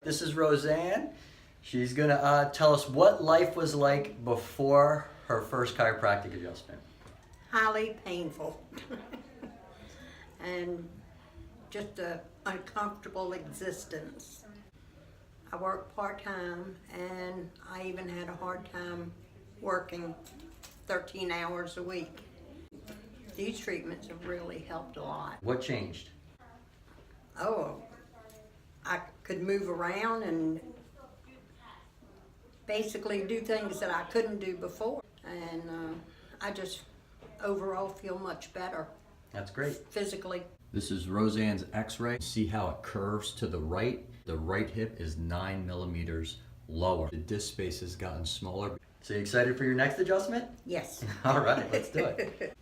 This is Rosann. She's gonna tell us what life was like before her first chiropractic adjustment. Highly painful and just an uncomfortable existence. I worked part-time and I even had a hard time working 13 hours a week. These treatments have really helped a lot. What changed? Oh, I could move around and basically do things that I couldn't do before. And I just overall feel much better. That's great. Physically. This is Rosann's x-ray. See how it curves to the right? The right hip is 9 millimeters lower. The disc space has gotten smaller. So you excited for your next adjustment? Yes. All right, let's do it.